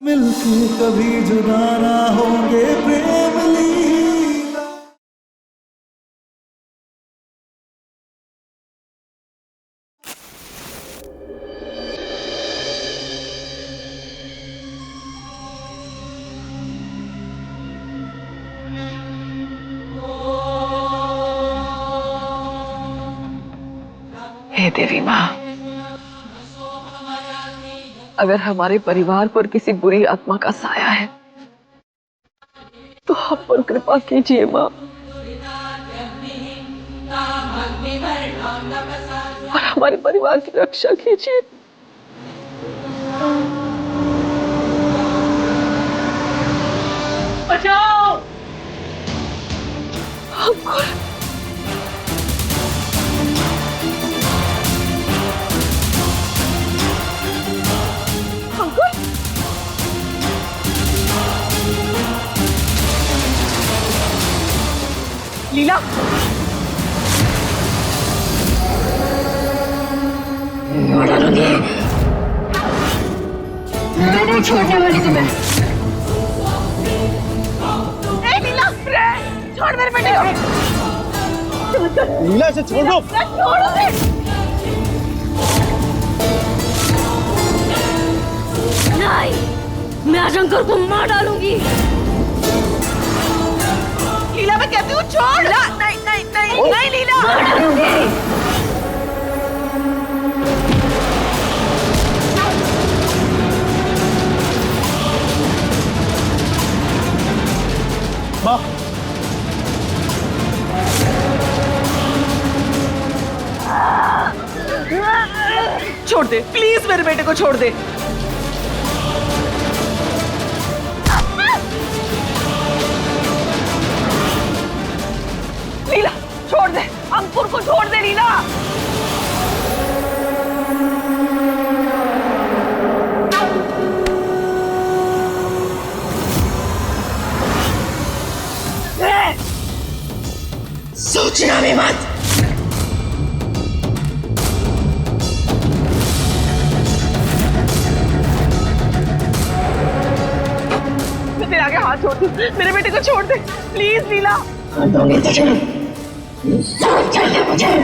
मिलके कभी जुदा ना होंगे प्रेम लीला। हे देवी माँ, अगर हमारे परिवार पर किसी बुरी आत्मा का साया है तो हम पर कृपा कीजिए माँ, और हमारे परिवार की रक्षा कीजिए। बचाओ हमको। लीला, मैं नहीं छोड़ने वाली तुम्हें। लीला, छोड़ मेरे बेटे को। लीला इसे छोड़ दो। छोड़ दे। नहीं, मैं आशंकर को मार डालूंगी। लीला, मैं कहती हूँ छोड़। नहीं नहीं नहीं नहीं लीला, मार डालूंगी। माँ, छोड़ दे प्लीज, मेरे बेटे को छोड़ दे। लीला छोड़ दे, अंकुर को छोड़ दे लीला। सोचना भी मत। मैं तेरे आगे हाथ छोड़ती हूँ, मेरे बेटे को छोड़ दे प्लीज लीला। दूंगी तुझे, सब चाहिए मुझे।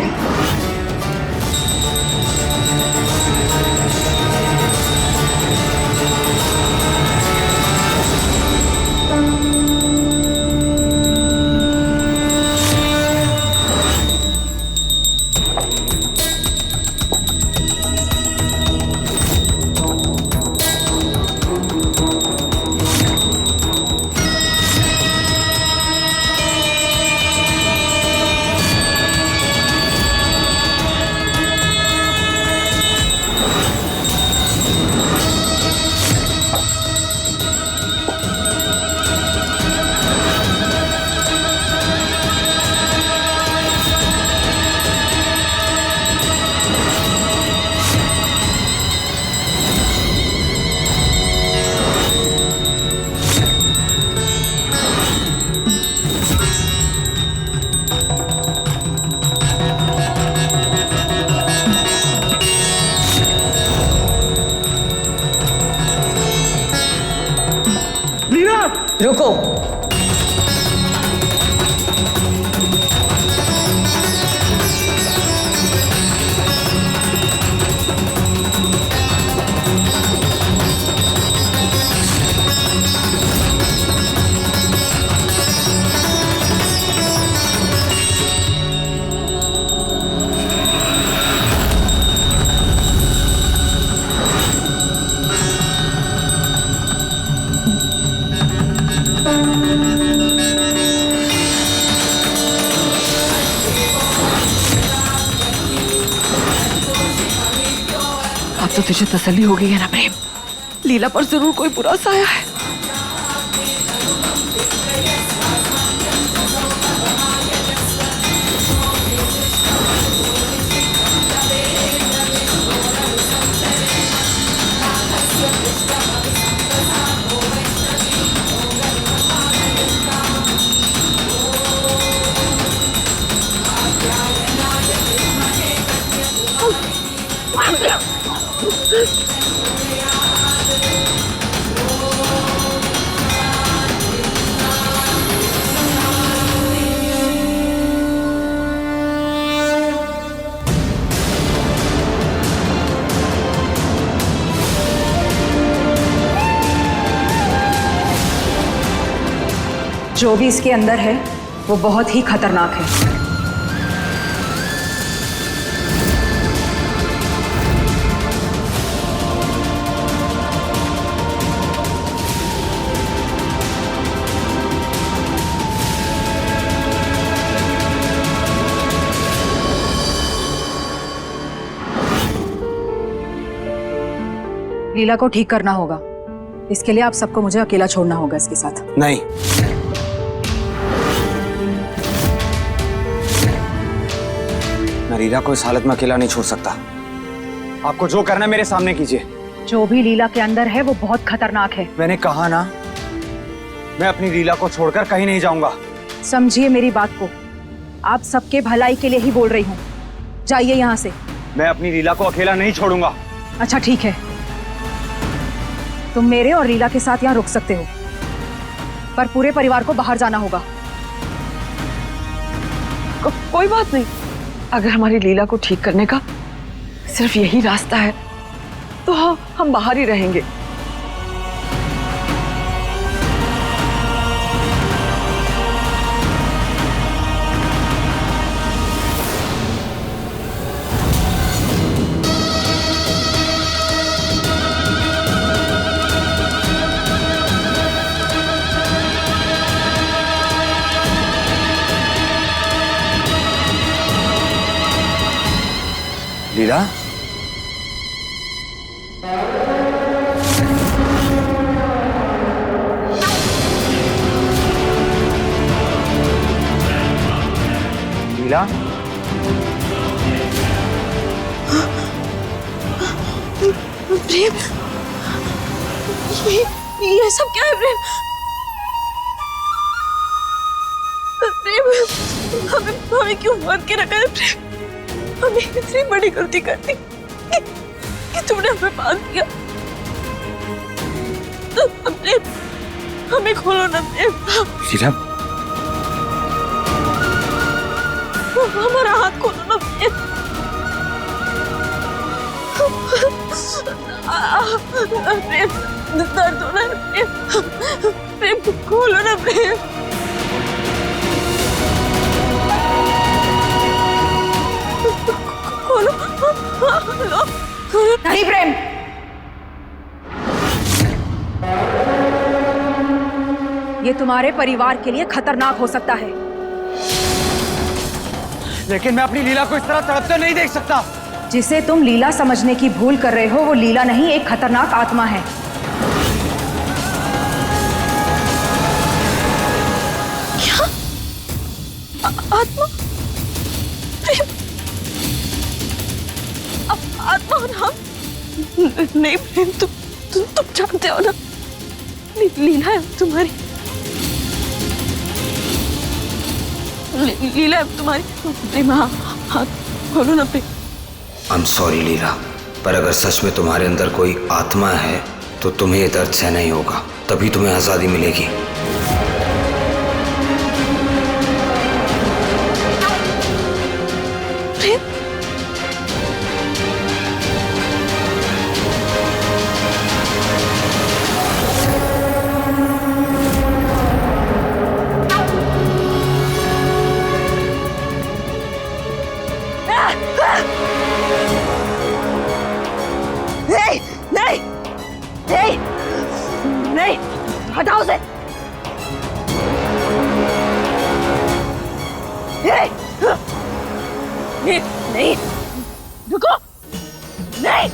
रुको, अब तो तुझे तसल्ली हो गई है ना प्रेम? लीला पर जरूर कोई बुरा साया है। जो भी इसके अंदर है वो बहुत ही खतरनाक है। लीला को ठीक करना होगा। इसके लिए आप सबको मुझे अकेला छोड़ना होगा इसके साथ। नहीं, मैं लीला को इस हालत में अकेला नहीं छोड़ सकता। आपको जो करना है मेरे सामने कीजिए। जो भी लीला के अंदर है वो बहुत खतरनाक है। मैंने कहा ना, मैं अपनी लीला को छोड़कर कहीं नहीं जाऊंगा। समझिए मेरी बात को, आप सबके भलाई के लिए ही बोल रही हूँ। जाइए यहाँ से। मैं अपनी लीला को अकेला नहीं छोड़ूंगा। अच्छा ठीक है, तुम मेरे और लीला के साथ यहाँ रुक सकते हो, पर पूरे परिवार को बाहर जाना होगा। कोई बात नहीं, अगर हमारी लीला को ठीक करने का सिर्फ यही रास्ता है तो हम बाहर ही रहेंगे। लीला, लीला, प्रेम, ये सब क्या है प्रेम? प्रेम, हमें क्यों बांध के रखा है प्रेम? हमने इतनी बड़ी गलती कर दी कि तुमने हमें बांध दिया। प्रेम, हमें खोलो ना प्रेम। लीला, हमारा हाथ खोलो ना प्रेम। प्रेम, दर्द हो रहा है प्रेम। प्रेम, खोलो ना प्रेम। खोलो, खोलो। नहीं प्रेम, ये तुम्हारे परिवार के लिए खतरनाक हो सकता है। लेकिन मैं अपनी लीला को इस तरह तड़पते नहीं देख सकता। जिसे तुम लीला समझने की भूल कर रहे हो वो लीला नहीं, एक खतरनाक आत्मा है। क्या? आत्मा? प्रेम, आत्मा और हम? नहीं प्रेम, तुम जानते हो ना, लीला है तुम्हारी। लीला है तुम्हारी। प्रेम, हाथ खोलो ना प्रेम। आई एम सॉरी लीला, पर अगर सच में तुम्हारे अंदर कोई आत्मा है तो तुम्हें ये दर्द सहन नहीं होगा, तभी तुम्हें आज़ादी मिलेगी। प्रेम, नहीं, नहीं, नहीं, नहीं, हटाओ उसे। नहीं, नहीं, रुको, नहीं,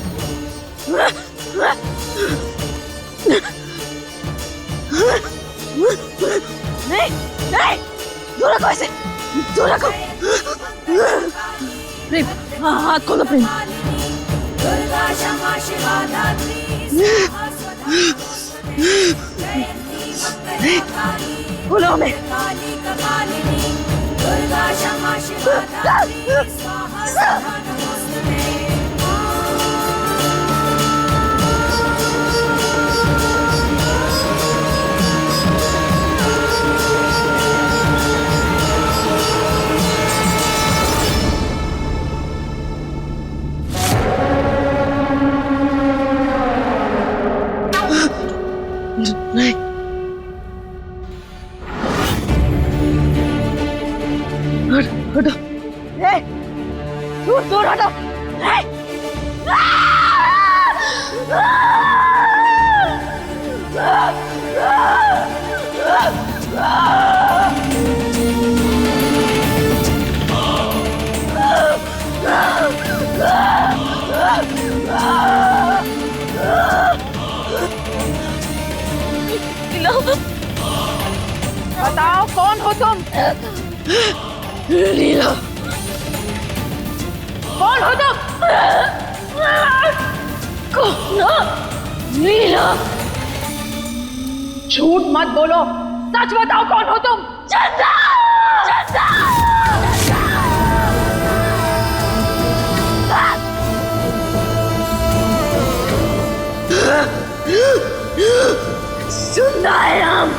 नहीं, नहीं, दूर रखो इसे, दूर रखो। प्रेम, हाथ खोलो प्रेम। दुर्गा क्षमा शिवा धात्री स्वाहा स्वधा जयंती मंगलकाली खोलो हमें। काली कपालिनी दुर्गा क्षमा शिवा धात्री स्वाहा स्वधा नमोस्तुते। नहीं, बताओ कौन हो तुम? लीला। कौन हो तुम? लीला। झूठ मत बोलो, सच बताओ कौन हो तुम? चंदा। चंदा। सुनना है हम।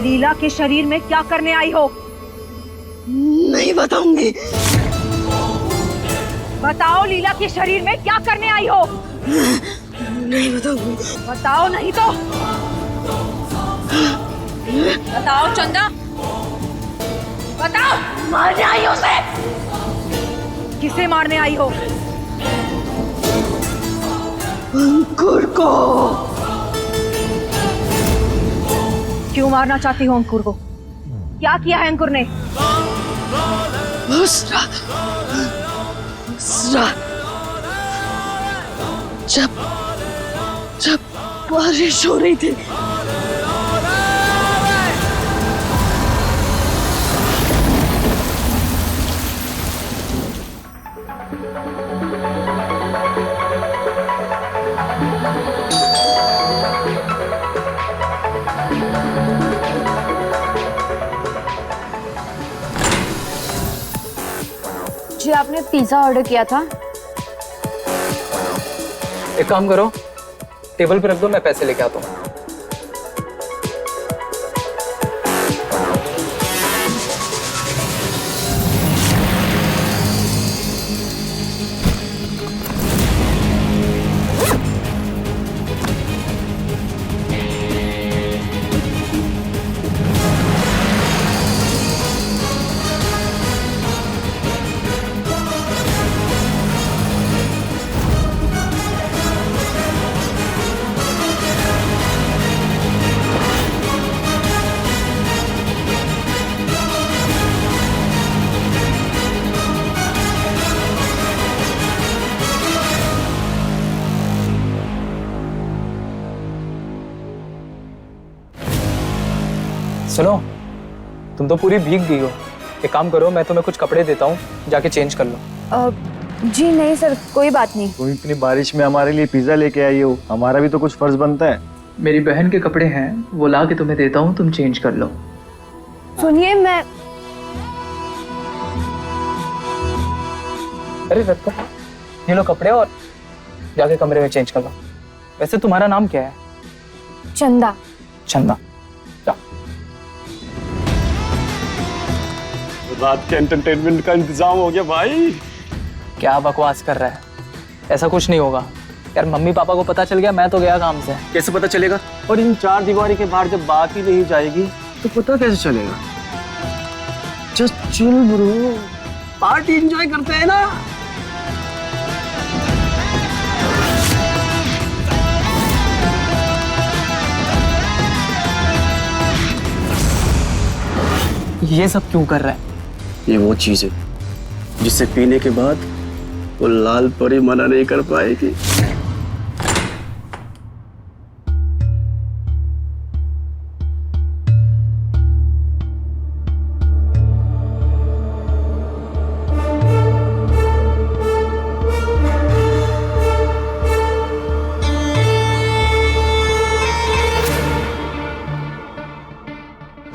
लीला के शरीर में क्या करने आई हो? नहीं बताऊंगी। बताओ लीला के शरीर में क्या करने आई हो? नहीं बताऊंगी। बताओ नहीं तो बताओ चंदा, बताओ। मारने आई हो उसे। किसे मारने आई हो? अंकुर को। क्यों मारना चाहती हो अंकुर को? क्या किया है अंकुर ने? उस रात जब बारिश हो रही थी, जी आपने पिज्जा ऑर्डर किया था। एक काम करो, टेबल पे रख दो, मैं पैसे लेके आता हूँ। सुनो, तुम तो पूरी भीग गई हो। एक काम करो, मैं तुम्हें कुछ कपड़े देता हूँ, जाके चेंज कर लो। जी नहीं सर, कोई बात नहीं। तुम इतनी बारिश में हमारे लिए पिज्जा लेके आई हो, हमारा भी तो कुछ फर्ज बनता है। मेरी बहन के कपड़े हैं, वो ला के तुम्हें देता हूँ, तुम चेंज कर लो। सुनिए, मैं अरे रखो, ये लो कपड़े और जाके कमरे में चेंज कर लो। वैसे तुम्हारा नाम क्या है? चंदा। चंदा। रात के एंटरटेनमेंट का इंतजाम हो गया भाई। क्या बकवास कर रहा है? ऐसा कुछ नहीं होगा यार, मम्मी पापा को पता चल गया, मैं तो गया काम से। कैसे पता चलेगा? और इन चार दीवारी के बाहर जब बात ही नहीं जाएगी तो पता कैसे चलेगा? Just chill bro, party enjoy करते हैं ना। ये सब क्यों कर रहा है? ये वो चीज है जिसे पीने के बाद वो लाल परी मना नहीं कर पाएगी।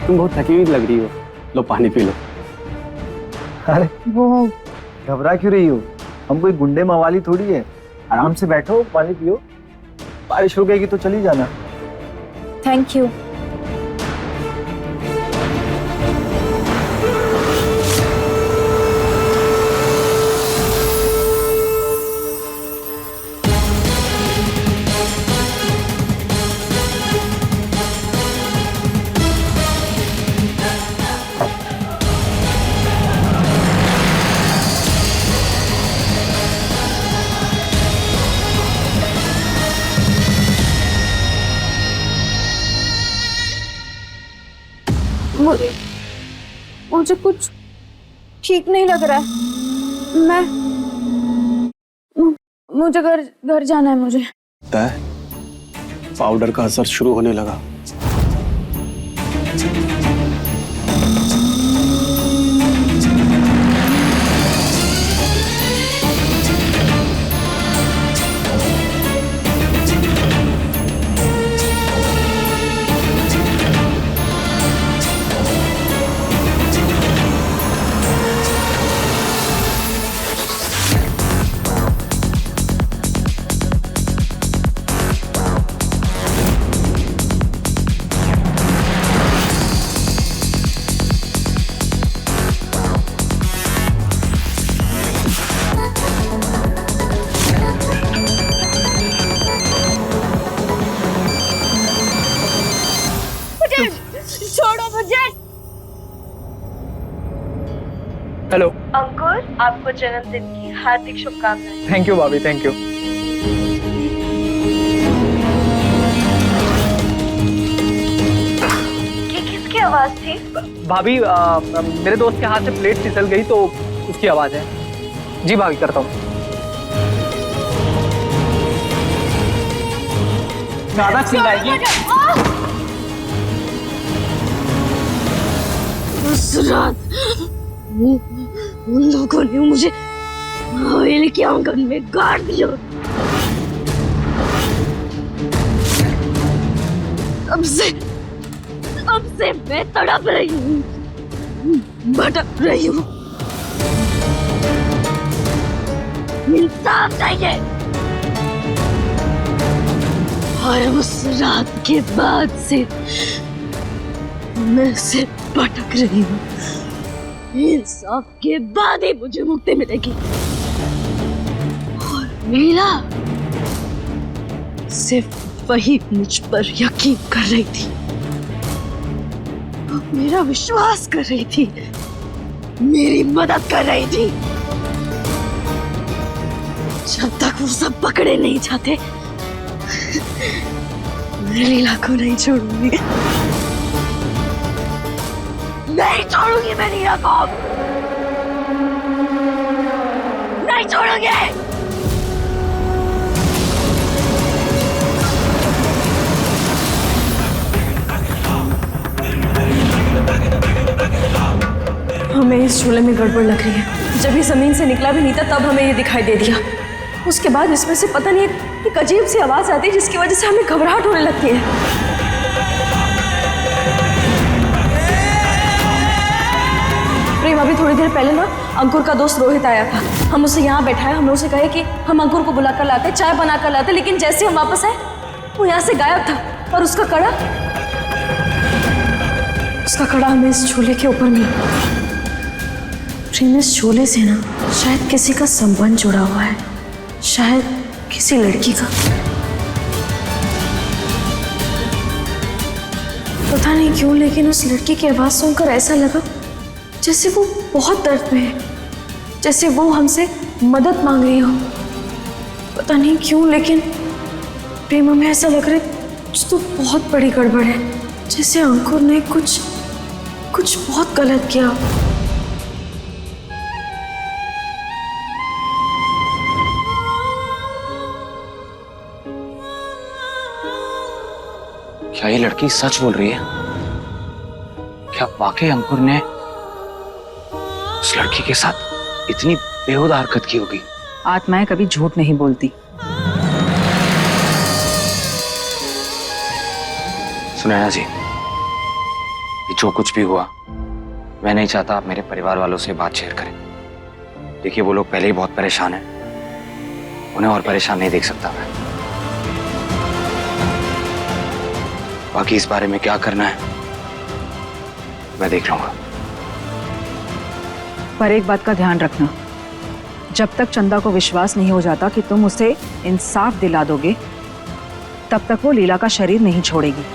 तुम बहुत थकी हुई लग रही हो, लो पानी पी लो। अरे वो घबरा क्यों रही हो? हम कोई गुंडे मवाली थोड़ी है। आराम से बैठो, पानी पियो, बारिश हो गई तो चली जाना। Thank you. मुझे कुछ ठीक नहीं लग रहा है। मुझे घर जाना है। मुझे पाउडर का असर शुरू होने लगा। छोड़ो मुझे। हेलो अंकुर, आपको जन्मदिन की हार्दिक शुभकामनाएं। थैंक यू भाभी, थैंक यू। ये किसकी आवाज थी? भाभी मेरे दोस्त के हाथ से प्लेट फिसल गई तो उसकी आवाज है। जी भाभी, करता हूँ। ज्यादा चिल्लाएगी। उस रात उन लोगों ने मुझे हवेली के आंगन में गाड़ दिया। अब से मैं तड़प रही हूँ, भटक रही हूँ। इंसाफ चाहिए। और उस रात के बाद से मैं सिर्फ भटक रही हूँ। इंसाफ के बाद ही मुझे मुक्ति मिलेगी। और मीरा सिर्फ वही मुझ पर यकीन कर रही थी, मेरा विश्वास कर रही थी, मेरी मदद कर रही थी। जब तक वो सब पकड़े नहीं जाते, मैं लीला को नहीं छोड़ूंगी। नहीं छोड़ूंगी मैं लीला को, नहीं छोड़ूंगी। हमें इस झूले में गड़बड़ लग रही है। जब ये जमीन से निकला भी नहीं था तब हमें ये दिखाई दे दिया। उसके बाद इसमें से पता नहीं एक अजीब सी आवाज आती है जिसकी वजह से हमें घबराहट होने लगती है। प्रेम, अभी थोड़ी देर पहले ना अंकुर का दोस्त रोहित आया था। हम उसे यहाँ बैठाए, हमने उसे कहा कि हम अंकुर को बुलाकर लाते, चाय बनाकर लाते, लेकिन जैसे हम वापस आए वो यहाँ से गायब था। और उसका कड़ा हमें इस झूले के ऊपर मिला। प्रेम, इस झूले से ना शायद किसी का संबंध जुड़ा हुआ है, शायद किसी लड़की का। पता नहीं क्यों, लेकिन उस लड़की की आवाज सुनकर ऐसा लगा जैसे वो बहुत दर्द में है, जैसे वो हमसे मदद मांग रही हो। पता नहीं क्यों, लेकिन प्रेम, हमें ऐसा लग रहा है कुछ तो बहुत बड़ी गड़बड़ है, जैसे अंकुर ने कुछ बहुत गलत किया। क्या ये लड़की सच बोल रही है? क्या वाकई अंकुर ने उस लड़की के साथ इतनी बेहुदा हरकत की होगी? आत्माएं कभी झूठ नहीं बोलती। सुनैना जी, ये जो कुछ भी हुआ, मैं नहीं चाहता आप मेरे परिवार वालों से बात शेयर करें। देखिए, वो लोग पहले ही बहुत परेशान हैं, उन्हें और परेशान नहीं देख सकता मैं। बाकी इस बारे में क्या करना है मैं देख लूंगा। पर एक बात का ध्यान रखना, जब तक चंदा को विश्वास नहीं हो जाता कि तुम उसे इंसाफ दिला दोगे, तब तक वो लीला का शरीर नहीं छोड़ेगी।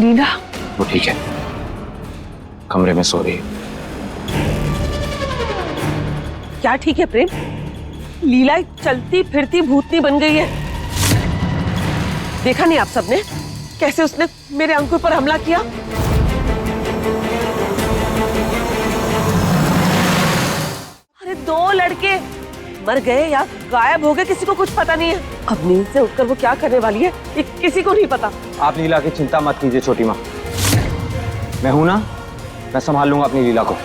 लीला? वो ठीक है, कमरे में सो रही है। क्या ठीक है प्रेम? लीला एक चलती फिरती भूतनी बन गई है। देखा नहीं आप सबने कैसे उसने मेरे अंकुर पर हमला किया? अरे 2 लड़के मर गए या गायब हो गए, किसी को कुछ पता नहीं है। अब नींद से उठकर वो क्या करने वाली है ये किसी को नहीं पता। आप लीला की चिंता मत कीजिए छोटी माँ, मैं हूं ना, मैं संभाल लूंगा अपनी लीला को।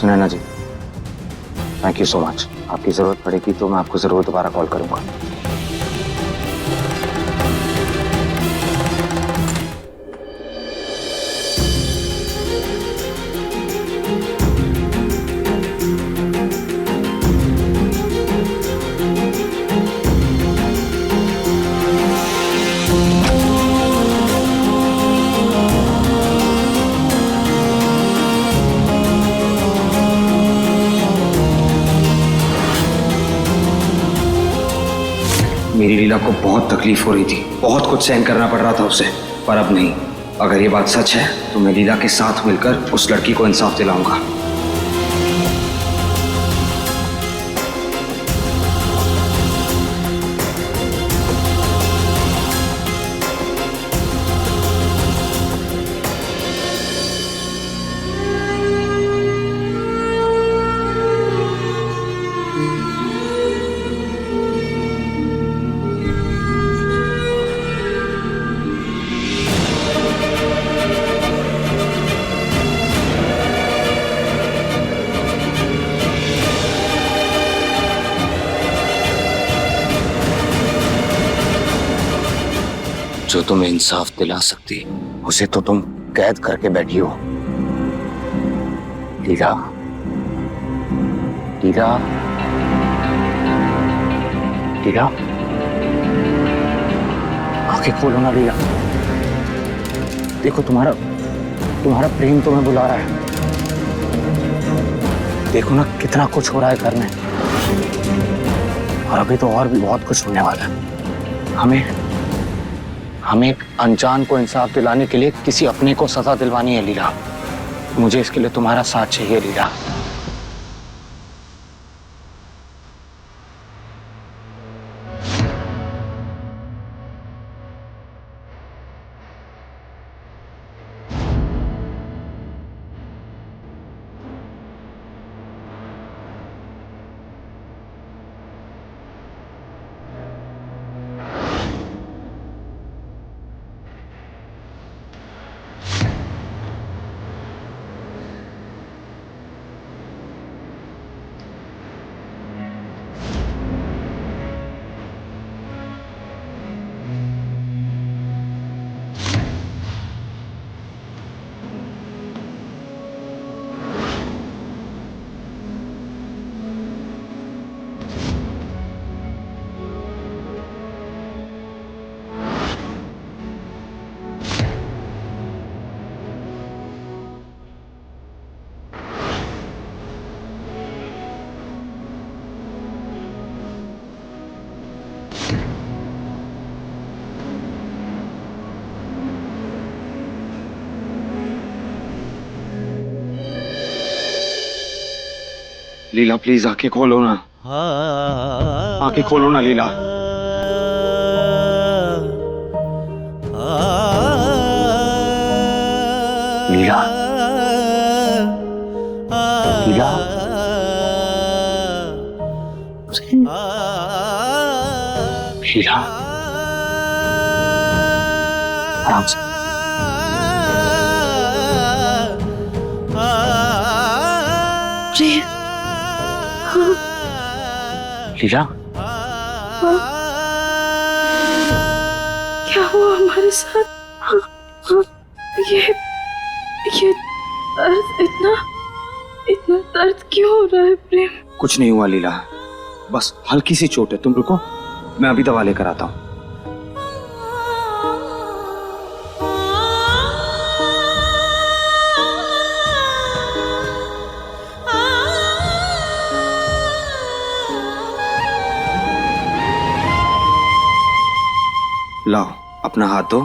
सुनैना जी, थैंक यू सो मच। आपकी जरूरत पड़ेगी तो मैं आपको जरूर दोबारा कॉल करूंगा। मेरी लीला को बहुत तकलीफ हो रही थी, बहुत कुछ सहन करना पड़ रहा था उसे, पर अब नहीं। अगर ये बात सच है तो मैं लीला के साथ मिलकर उस लड़की को इंसाफ दिलाऊंगा। जो तुम्हें इंसाफ दिला सकती उसे तो तुम कैद करके बैठी हो। लीला, लीला, लीला, आंखें खोलो ना लीला। देखो तुम्हारा प्रेम तुम्हें बुला रहा है। देखो ना कितना कुछ हो रहा है घर में, और अभी तो और भी बहुत कुछ होने वाला है। हमें एक अनजान को इंसाफ दिलाने के लिए किसी अपने को सजा दिलवानी है लीला। मुझे इसके लिए तुम्हारा साथ चाहिए लीला। लीला प्लीज आंखें खोलो ना, आंखें खोलो ना लीला। लीला, लीला, लीला, आराम से। लीला, क्या हुआ हमारे साथ? ये दर्द, इतना दर्द क्यों हो रहा है प्रेम? कुछ नहीं हुआ लीला, बस हल्की सी चोट है। तुम रुको, मैं अभी दवा लेकर आता हूँ। अपना हाथ दो।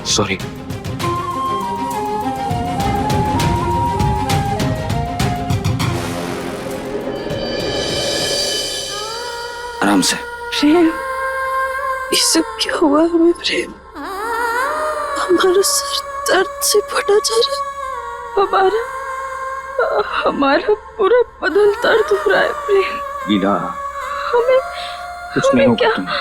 सॉरी। आराम से। प्रेम, ये सब क्या हुआ हमें प्रेम? हमारा सर दर्द से फटा जा रहा है, हमारा पूरा बदन दर्द हो रहा है प्रेम। लीला, हमें कुछ नहीं होगा क्या? तुम्हें।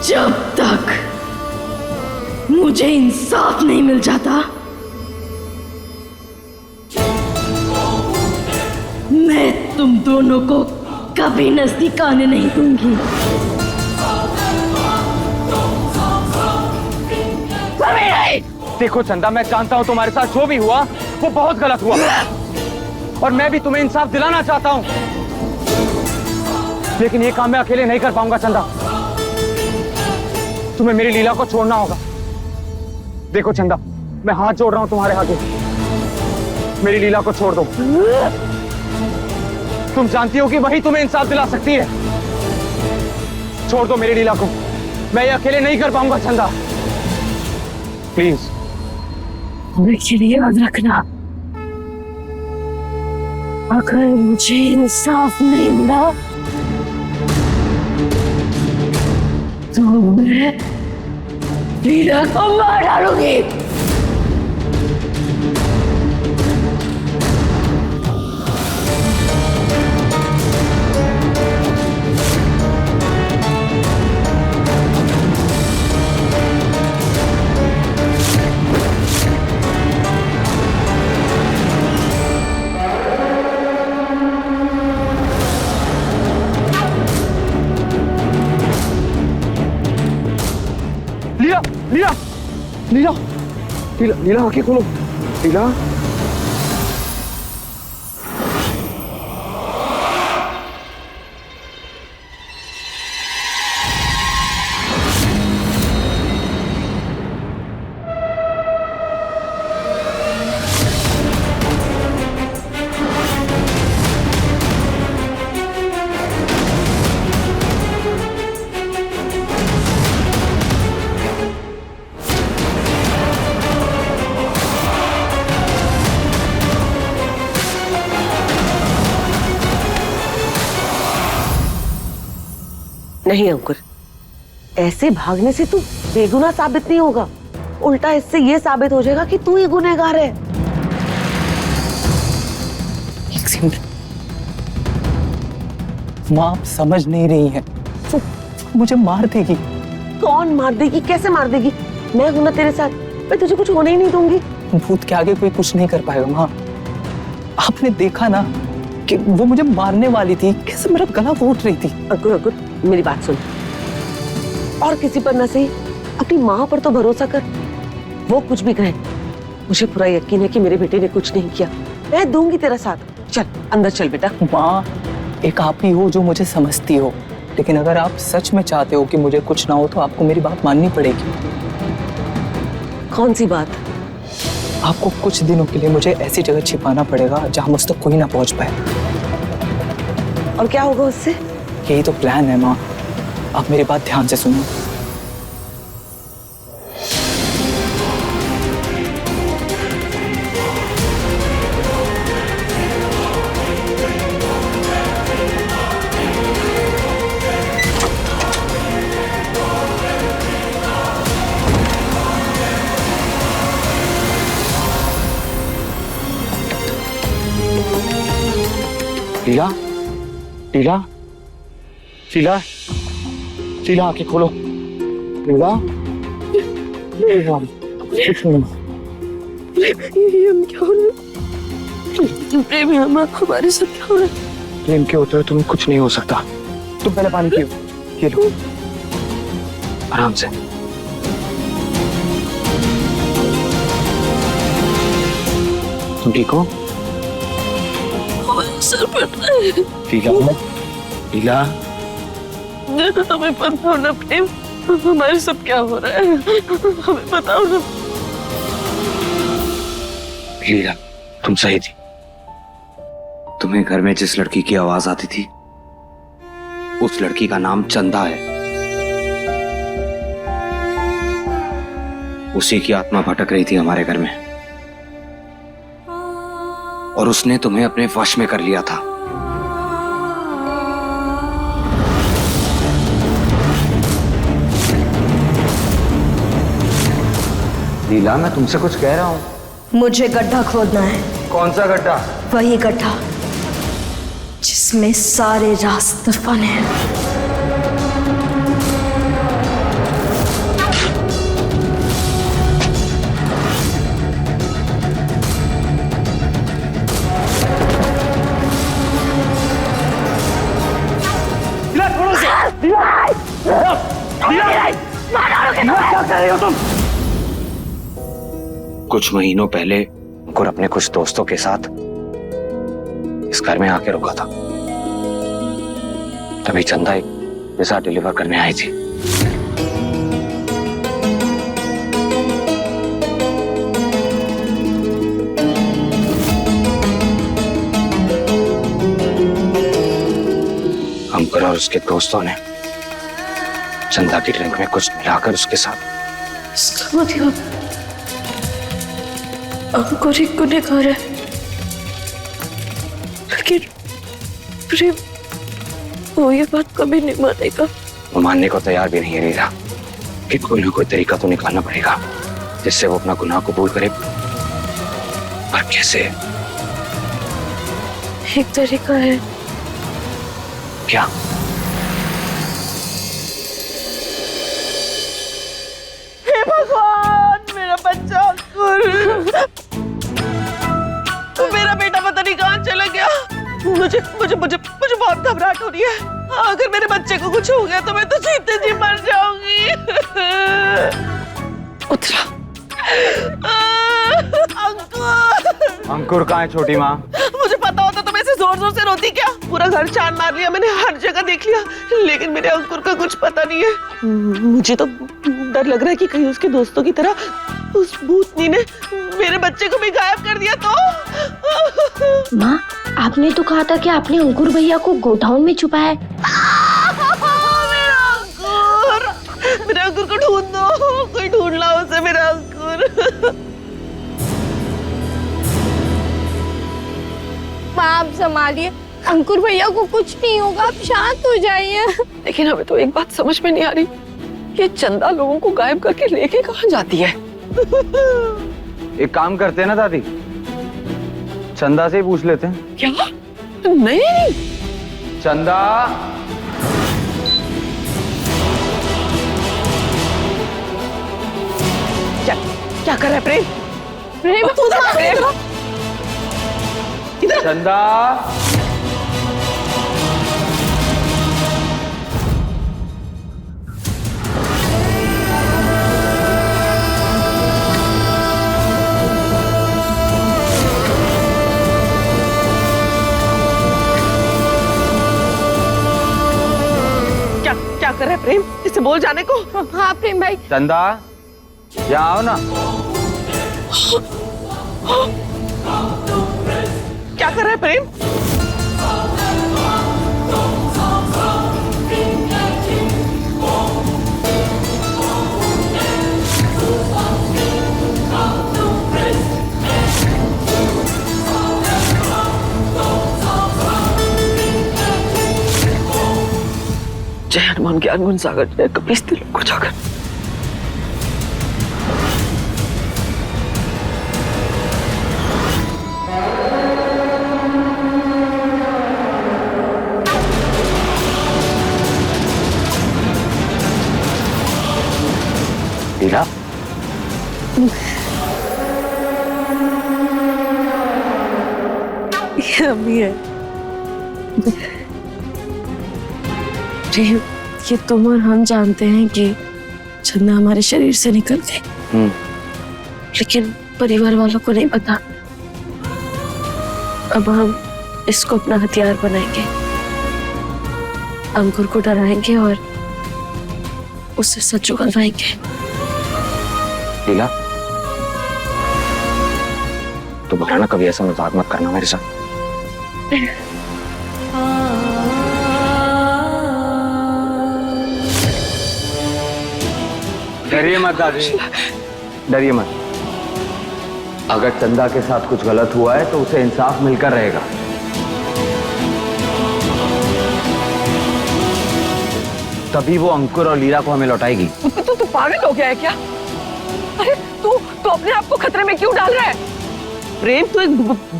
जब तक मुझे इंसाफ नहीं मिल जाता, मैं तुम दोनों को कभी नजदीक आने नहीं दूंगी। कभी नहीं। देखो चंदा, मैं जानता हूँ तुम्हारे साथ जो भी हुआ वो बहुत गलत हुआ, और मैं भी तुम्हें इंसाफ दिलाना चाहता हूँ, लेकिन ये काम मैं अकेले नहीं कर पाऊंगा चंदा। तुम्हें मेरी लीला को छोड़ना होगा। देखो चंदा, मैं हाथ जोड़ रहा हूं तुम्हारे आगे, मेरी लीला को छोड़ दो। तुम जानती हो कि वही तुम्हें इंसाफ दिला सकती है। छोड़ दो मेरी लीला को, मैं ये अकेले नहीं कर पाऊंगा चंदा, प्लीज। लेकिन याद रखना, अगर मुझे इंसाफ नहीं मिला तो मैं लीला को मार डालूंगी। लीला, लीला, लीला, लीला, लीला, आंखें खोलो। लीला, नहीं अंकुर, ऐसे भागने से तू बेगुनाह साबित नहीं होगा, उल्टा इससे ये साबित हो जाएगा कि तू ही गुनहगार है। एक सेकंड, माँ आप समझ नहीं रही हैं, वो मुझे मार देगी। कौन मार देगी? कैसे मार देगी? मैं हूं ना तेरे साथ, मैं तुझे कुछ होने ही नहीं दूंगी। भूत के आगे कोई कुछ नहीं कर पाएगा माँ। आपने देखा ना कि वो मुझे मारने वाली थी, कैसे मेरा गला घोट रही थी। अंकुर, अंकुर, मेरी बात सुन, और किसी पर ना सही अपनी माँ पर तो भरोसा कर। वो कुछ भी कहे, मुझे पूरा यकीन है कि मेरे बेटे ने कुछ नहीं किया। मैं दूंगी तेरा साथ। चल अंदर चल बेटा। माँ, एक आप ही हो जो मुझे समझती हो, लेकिन अगर आप सच में चाहते हो कि मुझे कुछ ना हो तो आपको मेरी बात माननी पड़ेगी। कौन सी बात? आपको कुछ दिनों के लिए मुझे ऐसी जगह छिपाना पड़ेगा जहां मुझ तक कोई ना पहुंच पाए। और क्या होगा उससे? यही तो प्लान है माँ, आप मेरी बात ध्यान से सुनो। लीला, लीला, लीला, लीला, आंखें खोलो। लीला, लीला, कुछ नहीं। ये हम क्या हो रहा है? प्रेम, हमारे साथ क्या हो रहा है? प्रेम के होते हुए तुम्हें कुछ नहीं हो सकता। तुम पहले पानी पियो, ये लो, आराम से। तुम ठीक हो? सर फट रहा है। लीला, लीला, हमें पता हो ना प्रेम, हमारे सब क्या हो रहा है, हमें बताओ ना। लीला, तुम सही थी। तुम्हें घर में जिस लड़की की आवाज आती थी, उस लड़की का नाम चंदा है। उसी की आत्मा भटक रही थी हमारे घर में, और उसने तुम्हें अपने वश में कर लिया था। लीला, मैं तुमसे कुछ कह रहा हूं। मुझे गड्ढा खोदना है, कौन सा गड्ढा? वही गड्ढा जिसमें सारे राज दफन हैं। कुछ महीनों पहले अंकुर अपने कुछ दोस्तों के साथ इस घर में आके रुका था। तभी चंदा एक पिज़्ज़ा डिलीवर करने आई थी। अंकुर और उसके दोस्तों ने चंदा की ड्रिंक में कुछ मिलाकर उसके साथ। इसका मतलब अंकुर ही गुनहगार है, लेकिन प्रेम वो ये बात कभी नहीं मानेगा। वो मानने को तैयार भी नहीं है लीला, कि कोई ना कोई तरीका तो निकालना पड़ेगा जिससे वो अपना गुनाह कबूल करे। पर कैसे? एक तरीका है। क्या? हे भगवान, मेरा बच्चा अंकुर, मेरा बेटा पता नहीं कहाँ चला गया। मुझे मुझे मुझे मुझे बहुत घबराहट हो रही है। अगर मेरे बच्चे को कुछ हो गया तो मैं तो जीते जी मर जाऊंगी। उत्तरा, अंकुर, अंकुर कहाँ है छोटी माँ? मुझे पता होता तो मैं ऐसे जोर जोर से रोती क्या? पूरा घर छान मार लिया मैंने, हर जगह देख लिया, लेकिन मेरे अंकुर का कुछ पता नहीं है। मुझे तो डर लग रहा है कि कहीं उसके दोस्तों की तरह उस भूतनी ने मेरे बच्चे को भी गायब कर दिया तो। माँ, आपने तो कहा था कि आपने अंकुर भैया को गोडाउन में छुपाया है। मेरा अंकुर को ढूंढ दो, कोई ढूंढ ला उसे, मेरा अंकुर। माँ, आप संभालिए, अंकुर भैया को कुछ नहीं होगा, आप शांत हो जाइए। लेकिन हमें तो एक बात समझ में नहीं आ रही, ये चंदा लोगों को गायब करके लेके कहाँ जाती है? एक काम करते हैं ना दादी, चंदा से ही पूछ लेते हैं। क्या? नहीं, चंदा, क्या कर रहा है प्रेम? प्रेम, इधर चंदा, क्या कर रहा है प्रेम? इसे बोल जाने को। हाँ प्रेम भाई। चंदा, यहाँ आओ ना। क्या कर रहा है प्रेम? जय हनुमान ज्ञान गुण सागर, जय कपीस तिलक को जाकर। लीला, ये अम्मी है। प्रेम, ये तुम और हम जानते हैं कि चंदा हमारे शरीर से निकल गई, लेकिन परिवार वालों को नहीं पता। अब हम इसको अपना हथियार बनाएंगे, अंकुर को डराएंगे और उससे सच उगलवाएंगे। लीला, दोबारा ना कभी ऐसा मजाक मत करना मेरे साथ। डरिए मत दादी, डरिए मत। अगर चंदा के साथ कुछ गलत हुआ है तो उसे इंसाफ मिलकर रहेगा। तभी वो अंकुर और लीला को हमें लौटाएगी। तू पागल हो गया है क्या? अरे तू अपने आप को खतरे में क्यों डाल रहा है? प्रेम, तू एक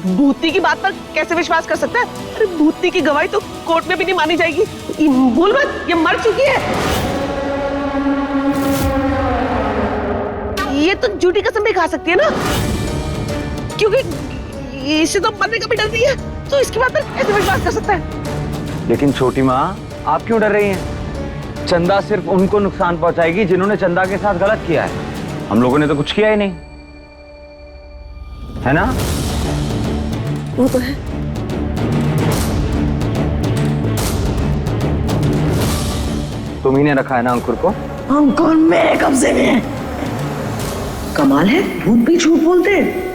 भूतनी की बात पर कैसे विश्वास कर सकता है? अरे भूतनी की गवाही तो कोर्ट में भी नहीं मानी जाएगी। भूल मत, ये मर चुकी है। ये तो झूठी कसम भी खा सकती है ना, क्योंकि इसे तो मरने का भी डर नहीं है, तो इसकी बात पर कैसे विश्वास कर सकता है? लेकिन छोटी माँ, आप क्यों डर रही हैं? चंदा सिर्फ उनको नुकसान पहुंचाएगी जिन्होंने चंदा के साथ गलत किया है। हम लोगों ने तो कुछ किया ही नहीं, है ना? वो तो है। तुम्ही ने रखा है ना अंकुर को? अंकुर मेरे कब्जे में है। कमाल है, भूत भी झूठ बोलते हैं।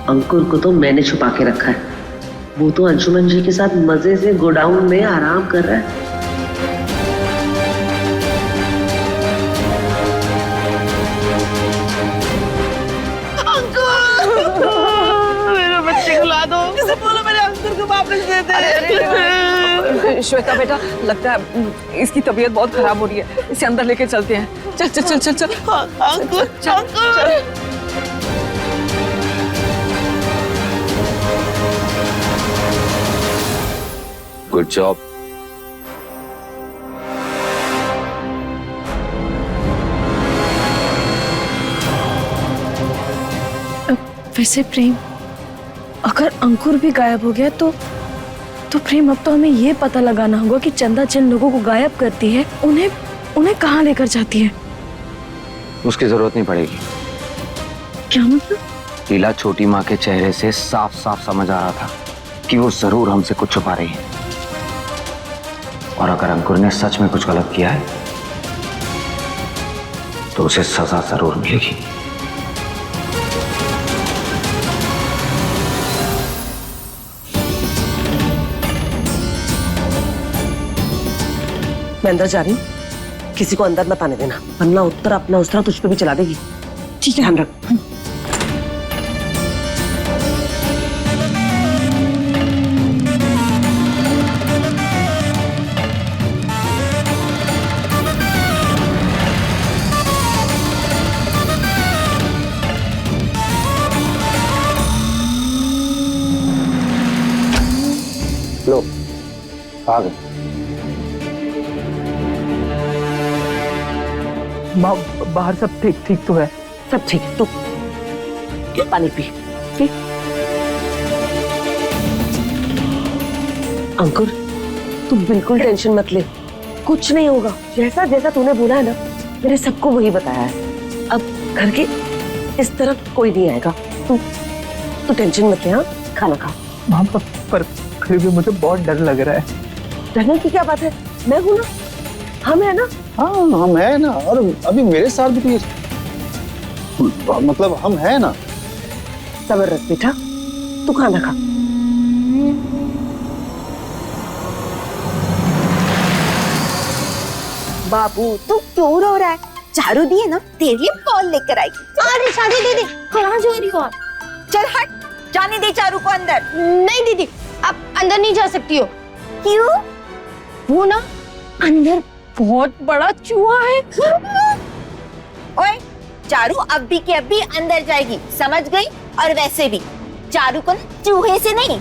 अंकुर को तो मैंने छुपा के रखा है। वो तो अंशुमन जी के साथ मजे से गोडाउन में आराम कर रहा है। मेरे बच्चे को ला दो। किसे बोलो मेरे अंकुर को वापस दे दे। श्वेता बेटा, लगता है इसकी तबीयत बहुत खराब हो रही है, इसे अंदर लेके चलते हैं। चल चल चल चल चल। अंकुर, अंकुर। Good job. वैसे प्रेम, अगर अंकुर भी गायब हो गया तो प्रेम, अब तो हमें ये पता लगाना होगा कि चंदा जिन लोगों को गायब करती है उन्हें कहाँ लेकर जाती है। उसकी जरूरत नहीं पड़ेगी। क्या मतलब? लीला छोटी माँ के चेहरे से साफ साफ समझ आ रहा था कि वो जरूर हमसे कुछ छुपा रही है, और अगर अंकुर ने सच में कुछ गलत किया है तो उसे सजा जरूर मिलेगी। मैं अंदर जा रही हूँ, किसी को अंदर मत आने देना, वरना उत्तर अपना उस्तरा तुझ पे भी चला देगी। ठीक है, ध्यान रख। लो, आ गए। माँ, बाहर सब ठीक ठीक तो है? सब ठीक है। तू पानी पी। ठीक? अंकुर, तू बिल्कुल टेंशन मत ले, कुछ नहीं होगा। जैसा जैसा तूने बोला है ना, मैंने सबको वही बताया है। अब घर के इस तरफ कोई नहीं आएगा। तू टेंशन मत ले। हाँ, खाना खा। माँ, पर फिर भी मुझे बहुत डर लग रहा है। डरने की क्या बात है? मैं हूं ना, हम है ना। हाँ, हम है ना, और अभी मेरे साथ भी तो मतलब हम है ना। सब्र रख बेटा, तू खाना खा। बाबू तू क्यों रो रहा है? चारू दी है ना, तेरे लिए बॉल लेकर आएगी। अरे शादी दीदी, कहाँ जा रही हो आप? चल हट, जाने दे चारू को अंदर। नहीं दीदी, आप अंदर नहीं जा सकती हो। क्यों? वो ना अंदर बहुत बड़ा चूहा है। ओए, चारू अब भी के अब भी अंदर जाएगी, समझ गई? और वैसे भी चारू को ना चूहे से नहीं,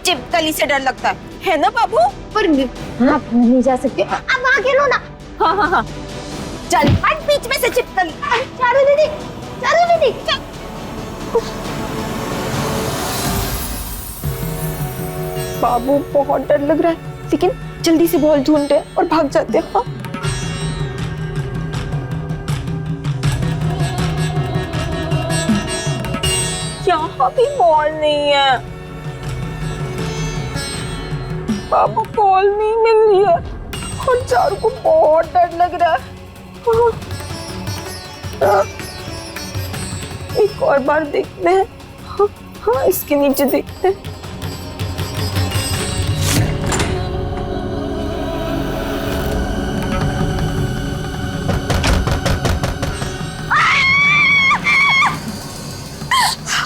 चिपकली से डर लगता है ना बाबू? पर आप नहीं जा सकते, अब आगे लो ना। हाँ हाँ हाँ, चल हट बीच में से चिपकली। चारू दीदी, चारू दीदी, चल। बाबू बहुत डर लग रहा है, लेकिन जल्दी से बॉल ढूंढते हैं और भाग जाते हैं। हाँ? यहाँ भी बॉल नहीं है। बाबू बॉल नहीं मिल रही है और चारू को बहुत डर लग रहा है। एक और बार देखते हैं। हाँ, इसके नीचे देखते हैं।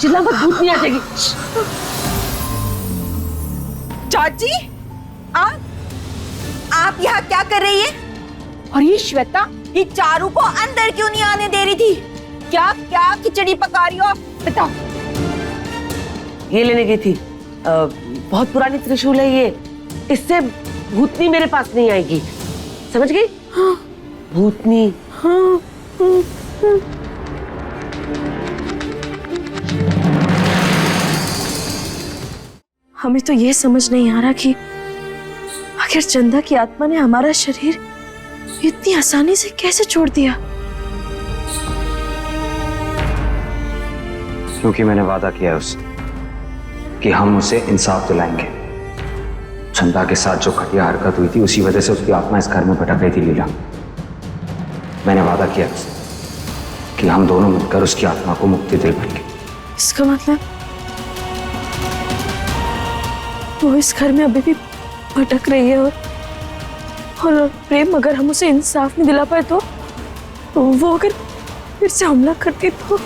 चिल्ला मत, भूत नहीं आ जाएगी। चाची, आप यहाँ क्या कर रही है? और ये श्वेता, ये चारू को अंदर क्यों नहीं आने दे रही थी? क्या क्या खिचड़ी पका रही हो आप? बताओ। ये लेने गई थी। बहुत पुरानी त्रिशूल है ये, इससे भूतनी मेरे पास नहीं आएगी, समझ गई? हाँ। भूतनी। हाँ। हमें तो ये समझ नहीं आ रहा कि आखिर चंदा की आत्मा ने हमारा शरीर इतनी आसानी से कैसे छोड़ दिया। क्योंकि मैंने वादा किया है उससे कि हम उसे इंसाफ दिलाएंगे। चंदा के साथ जो घटिया हरकत हुई थी उसी वजह से उसकी आत्मा इस घर में भटक रही थी लीला। मैंने वादा किया उससे कि हम दोनों मिलकर उसकी आत्मा को मुक्ति दिलवाएंगे। इसका मतलब वो इस घर में अभी भी भटक रही है और प्रेम अगर हम उसे इंसाफ नहीं दिला पाए तो वो अगर फिर से हमला करती तो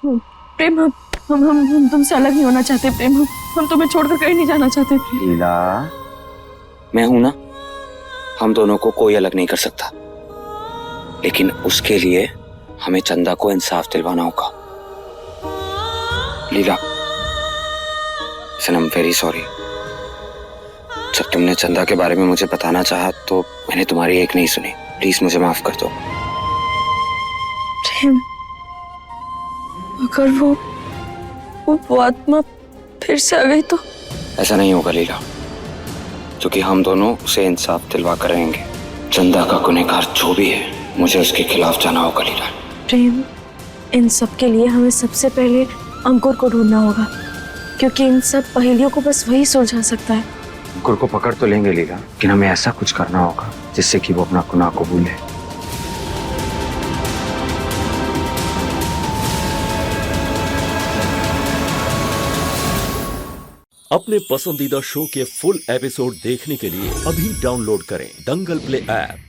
प्रेम हम तुमसे अलग नहीं होना चाहते। प्रेम हम तुम्हें छोड़कर कहीं नहीं जाना चाहते। लीला, मैं हूं ना, हम दोनों को कोई अलग नहीं कर सकता, लेकिन उसके लिए हमें चंदा को इंसाफ दिलवाना होगा। लीला, सनम, वेरी सॉरी। जब तुमने चंदा के बारे में मुझे बताना चाहा तो मैंने तुम्हारी एक नहीं सुनी। प्लीज मुझे माफ कर दो। प्रेम, अगर वो आत्मा फिर से आ गई तो? ऐसा नहीं होगा लीला, क्योंकि हम दोनों उसे इंसाफ दिलवा कर रहेंगे। चंदा का गुनहगार जो भी है, मुझे उसके खिलाफ जाना होगा लीला। प्रेम, इन सब के लिए हमें सबसे पहले अंकुर को ढूंढना होगा, क्योंकि इन सब पहेलियों को बस वही सुलझा सकता है। अंकुर को पकड़ तो लेंगे लीला, लेकिन हमें ऐसा कुछ करना होगा जिससे कि वो अपना गुनाह कबूल है। अपने पसंदीदा शो के फुल एपिसोड देखने के लिए अभी डाउनलोड करें दंगल प्ले ऐप।